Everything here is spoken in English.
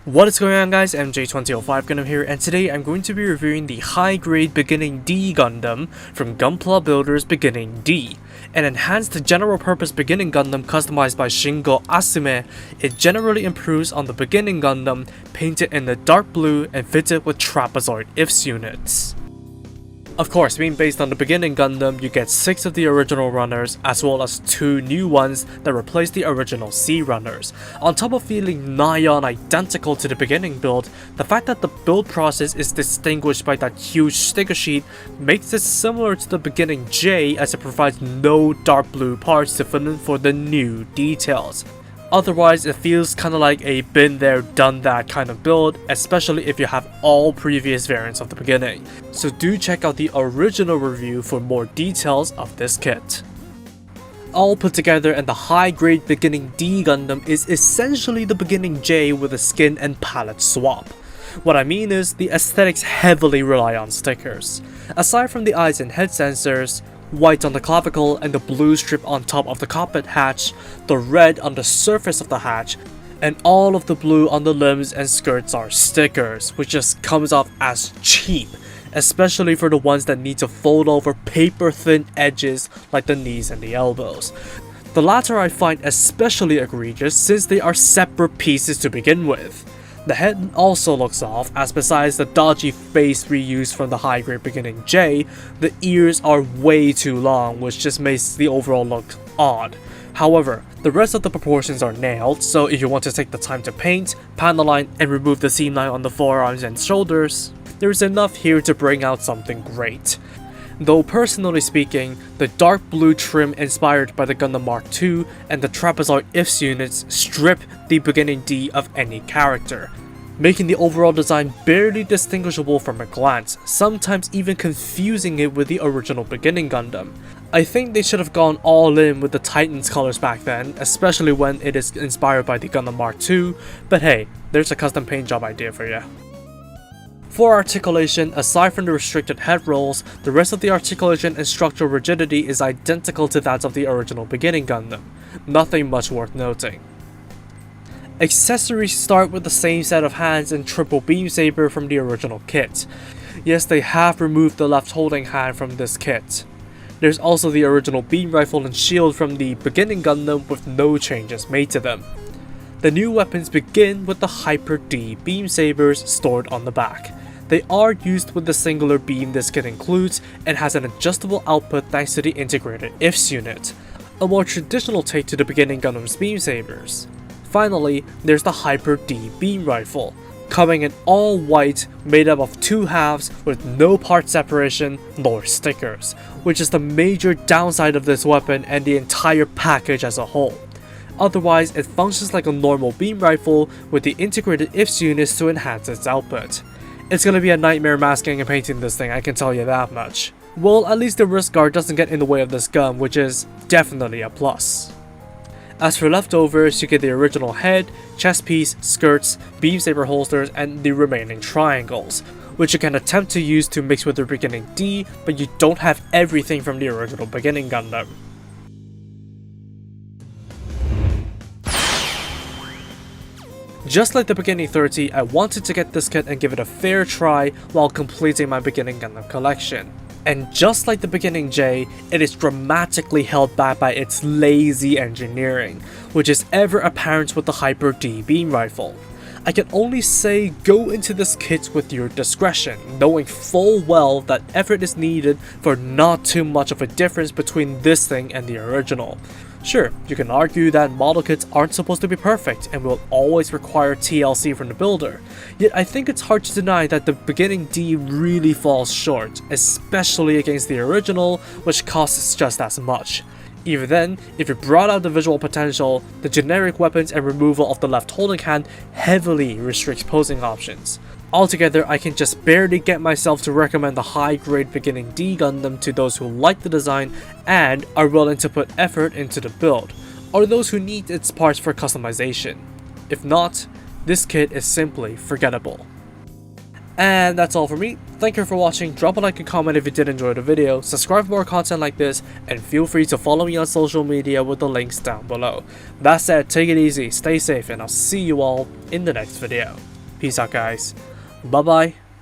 What is going on, guys? MJ2005 Gundam here, and today I'm going to be reviewing the high-grade Beginning D Gundam from Gunpla Builders Beginning D. An enhanced general-purpose Beginning Gundam customized by Shingo Asume, it generally improves on the Beginning Gundam, painted in the dark blue and fitted with trapezoid IFS units. Of course, being based on the Beginning Gundam, you get 6 of the original runners, as well as 2 new ones that replace the original C runners. On top of feeling nigh on identical to the Beginning build, the fact that the build process is distinguished by that huge sticker sheet makes it similar to the Beginning J, as it provides no dark blue parts to fill in for the new details. Otherwise, it feels kinda like a been there done that kind of build, especially if you have all previous variants of the Beginning. So do check out the original review for more details of this kit. All put together, and the high-grade Beginning D Gundam is essentially the Beginning J with a skin and palette swap. What I mean is, the aesthetics heavily rely on stickers. Aside from the eyes and head sensors, white on the clavicle and the blue strip on top of the cockpit hatch, the red on the surface of the hatch, and all of the blue on the limbs and skirts are stickers, which just comes off as cheap, especially for the ones that need to fold over paper-thin edges like the knees and the elbows. The latter I find especially egregious since they are separate pieces to begin with. The head also looks off, as besides the dodgy face reused from the high-grade Beginning J, the ears are way too long, which just makes the overall look odd. However, the rest of the proportions are nailed, so if you want to take the time to paint, panel line, and remove the seam line on the forearms and shoulders, there's enough here to bring out something great. Though personally speaking, the dark blue trim inspired by the Gundam Mark II and the trapezoid IFS units strip the Beginning D of any character, making the overall design barely distinguishable from a glance, sometimes even confusing it with the original Beginning Gundam. I think they should have gone all in with the Titan's colors back then, especially when it is inspired by the Gundam Mark II, but hey, there's a custom paint job idea for you. For articulation, aside from the restricted head rolls, the rest of the articulation and structural rigidity is identical to that of the original Beginning Gundam. Nothing much worth noting. Accessories start with the same set of hands and triple beam saber from the original kit. Yes, they have removed the left holding hand from this kit. There's also the original beam rifle and shield from the Beginning Gundam with no changes made to them. The new weapons begin with the Hyper D beam sabers stored on the back. They are used with the singular beam this kit includes and has an adjustable output thanks to the integrated IFS unit, a more traditional take to the Beginning Gundam's beam sabers. Finally, there's the Hyper D beam rifle, coming in all white, made up of 2 halves with no part separation nor stickers, which is the major downside of this weapon and the entire package as a whole. Otherwise, it functions like a normal beam rifle with the integrated IFS units to enhance its output. It's gonna be a nightmare masking and painting this thing, I can tell you that much. Well, at least the wrist guard doesn't get in the way of this gun, which is definitely a plus. As for leftovers, you get the original head, chest piece, skirts, beam saber holsters, and the remaining triangles, which you can attempt to use to mix with the Beginning D, but you don't have everything from the original Beginning Gundam. Just like the Beginning 30, I wanted to get this kit and give it a fair try while completing my Beginning Gundam collection. And just like the Beginning J, it is dramatically held back by its lazy engineering, which is ever apparent with the Hyper D beam rifle. I can only say go into this kit with your discretion, knowing full well that effort is needed for not too much of a difference between this thing and the original. Sure, you can argue that model kits aren't supposed to be perfect and will always require TLC from the builder, yet I think it's hard to deny that the Beginning D really falls short, especially against the original, which costs just as much. Even then, if you brought out the visual potential, the generic weapons and removal of the left holding hand heavily restricts posing options. Altogether, I can just barely get myself to recommend the high-grade Beginning D Gundam to those who like the design and are willing to put effort into the build, or those who need its parts for customization. If not, this kit is simply forgettable. And that's all for me. Thank you for watching. Drop a like and comment if you did enjoy the video, subscribe for more content like this, and feel free to follow me on social media with the links down below. That said, take it easy, stay safe, and I'll see you all in the next video. Peace out guys. Bye bye.